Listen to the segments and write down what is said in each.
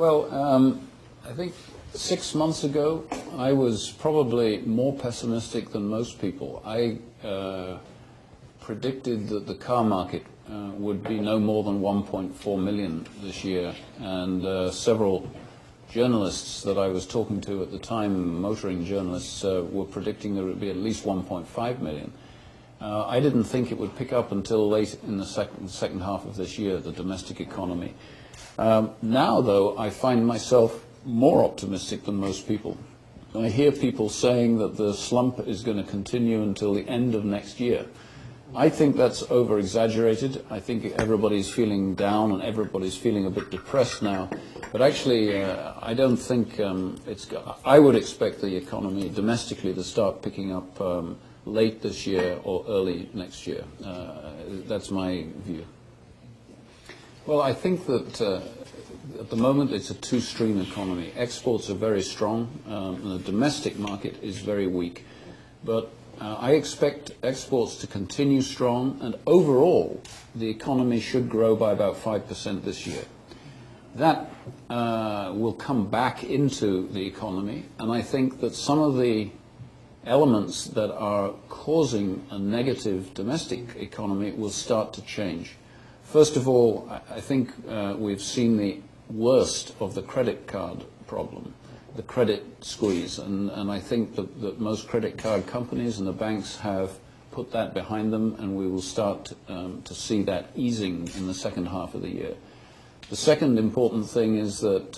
Well, I think 6 months ago, I was probably more pessimistic than most people. I predicted that the car market would be no more than 1.4 million this year, and several journalists that I was talking to at the time, motoring journalists, were predicting there would be at least 1.5 million. I didn't think it would pick up until late in the second half of this year, the domestic economy. Now, though, I find myself more optimistic than most people. I hear people saying that the slump is going to continue until the end of next year. I think that's over-exaggerated. I think everybody's feeling down and everybody's feeling a bit depressed now. But actually, I don't think I would expect the economy domestically to start picking up late this year or early next year. That's my view. Well, I think that at the moment it's a two-stream economy. Exports are very strong, and the domestic market is very weak. But I expect exports to continue strong, and overall the economy should grow by about 5% this year. That will come back into the economy, and I think that some of the elements that are causing a negative domestic economy will start to change. First of all, I think we've seen the worst of the credit card problem, the credit squeeze, and I think that most credit card companies and the banks have put that behind them, and we will start to see that easing in the second half of the year. The second important thing is that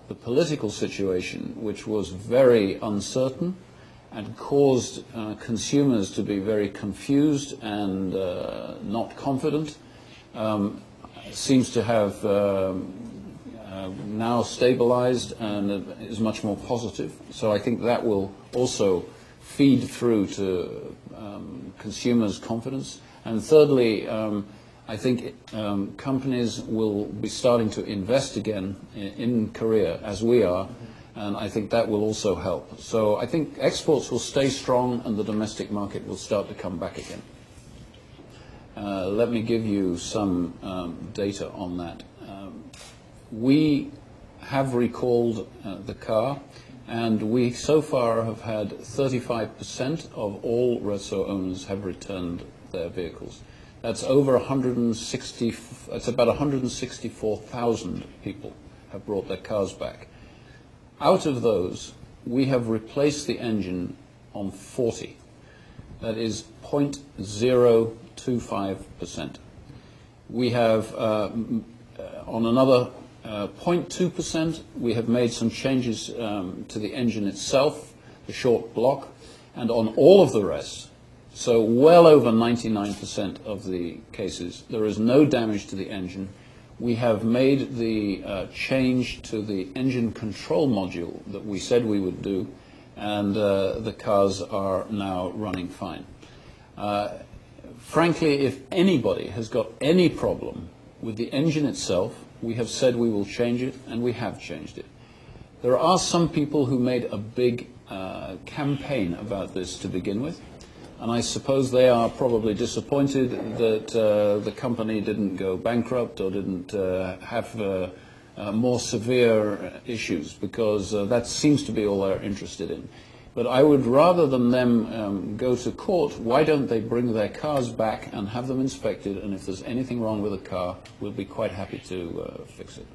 the political situation, which was very uncertain and caused consumers to be very confused and not confident, seems to have now stabilized and is much more positive. So I think that will also feed through to consumers' confidence. And thirdly, I think companies will be starting to invest again in Korea, as we are, and I think that will also help. So I think exports will stay strong and the domestic market will start to come back again. Let me give you some data on that. We have recalled the car, and we so far have had 35% of all Reso owners have returned their vehicles. That's over 160. It's about 164,000 people have brought their cars back. Out of those, we have replaced the engine on 40. That is 0.025%. We have on another 0.2%, we have made some changes to the engine itself, the short block, and on all of the rest, so well over 99% of the cases, there is no damage to the engine. We have made the change to the engine control module that we said we would do, and the cars are now running fine. Frankly, if anybody has got any problem with the engine itself, we have said we will change it, and we have changed it. There are some people who made a big campaign about this to begin with, and I suppose they are probably disappointed that the company didn't go bankrupt or didn't have more severe issues, because that seems to be all they're interested in. But I would, rather than them go to court, why don't they bring their cars back and have them inspected, and if there's anything wrong with the car, we'll be quite happy to fix it.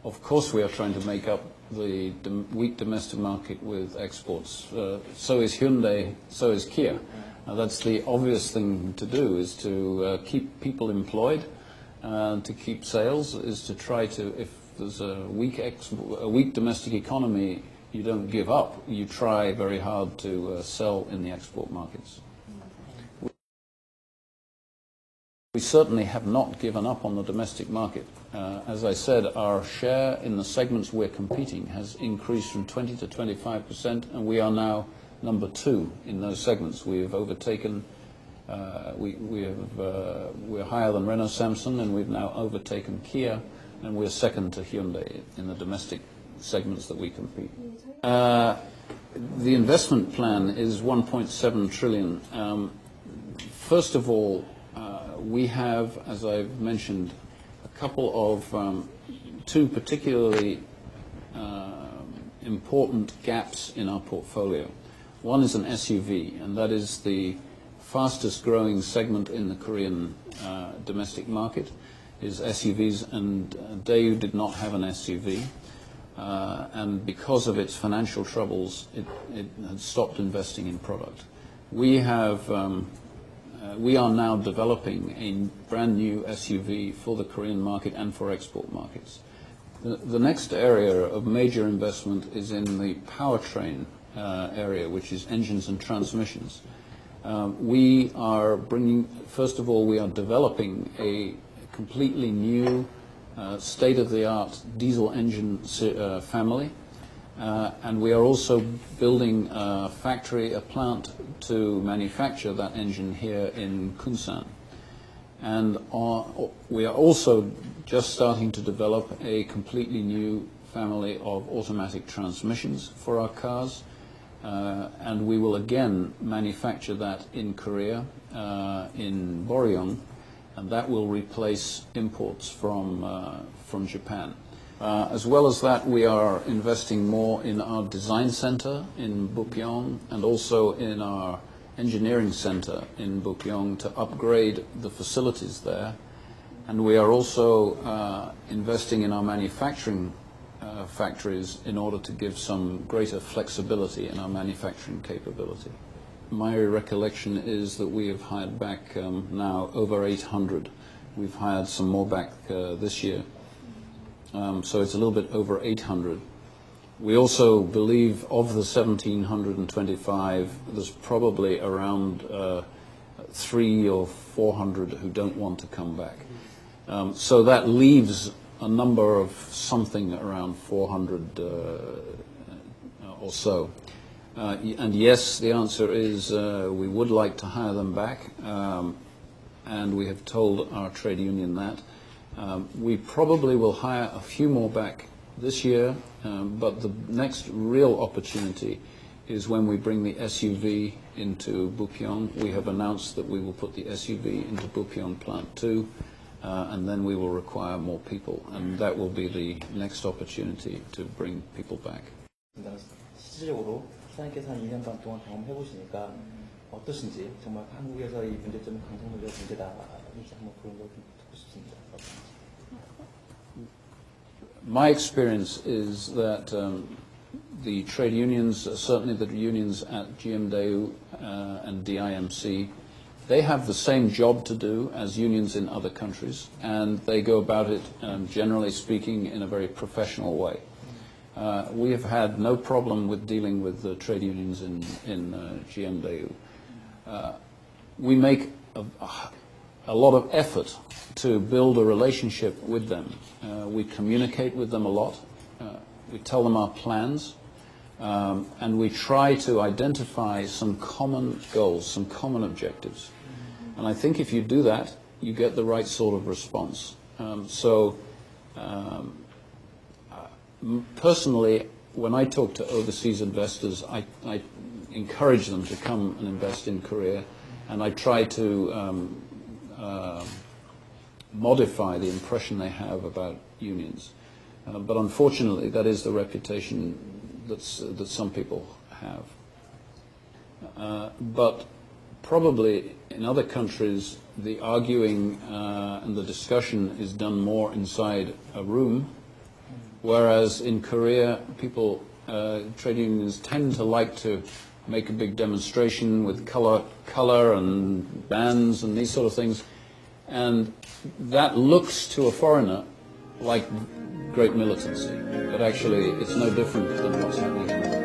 Of course we are trying to make up the weak domestic market with exports. So is Hyundai, so is Kia. That's the obvious thing to do, is to keep people employed, to keep sales, is to try to, if there's a weak domestic economy, you don't give up. You try very hard to sell in the export markets. We certainly have not given up on the domestic market. As I said, our share in the segments we're competing has increased from 20 to 25%, and we are now number 2 in those segments. We have overtaken, we're higher than Renault Samsung, and we've now overtaken Kia, and we're second to Hyundai in the domestic segments that we compete. The investment plan is 1.7 trillion. First of all, we have, as I've mentioned, a couple of two particularly important gaps in our portfolio. One is an SUV, and that is the fastest growing segment in the Korean domestic market is SUVs, and Daewoo did not have an SUV. And because of its financial troubles, it had stopped investing in product. We are now developing a brand new SUV for the Korean market and for export markets. The next area of major investment is in the powertrain area, which is engines and transmissions. First of all, we are developing a completely new state-of-the-art diesel engine family, and we are also building a plant to manufacture that engine here in Kunsan. And we are also just starting to develop a completely new family of automatic transmissions for our cars, and we will again manufacture that in Korea, in Boryong, and that will replace imports from Japan. As well as that, we are investing more in our design center in Bupyeong and also in our engineering center in Bupyeong to upgrade the facilities there. And we are also investing in our manufacturing factories in order to give some greater flexibility in our manufacturing capability. My recollection is that we have hired back now over 800. We've hired some more back this year. So it's a little bit over 800. We also believe of the 1,725, there's probably around 300 or 400 who don't want to come back. So that leaves a number of something around 400 or so. And yes, the answer is we would like to hire them back, and we have told our trade union that. We probably will hire a few more back this year, but the next real opportunity is when we bring the SUV into Bupyeong. We have announced that we will put the SUV into Bupyeong Plant 2, and then we will require more people, and that will be the next opportunity to bring people back. 실질적으로 사장님께서 한 2년 반 동안 경험해 보시니까 어떠신지, 정말 한국에서 이 문제점은 강성노조의 문제다, 이렇게 한번 그런 걸 듣고 싶습니다. My experience is that the trade unions, certainly the unions at Gm대우 and DIMC, they have the same job to do as unions in other countries, and they go about it, generally speaking, in a very professional way. We have had no problem with dealing with the trade unions in Gm대우. We make a lot of effort to build a relationship with them. We communicate with them a lot. We tell them our plans, and we try to identify some common goals, some common objectives. And I think if you do that, you get the right sort of response. Personally, when I talk to overseas investors, I encourage them to come and invest in Korea, and I try to modify the impression they have about unions. But unfortunately, that is the reputation that some people have. But probably in other countries, the arguing and the discussion is done more inside a room, whereas in Korea, trade unions tend to like to make a big demonstration with color and bands and these sort of things. And that looks to a foreigner like great militancy, but actually it's no different than what's happening in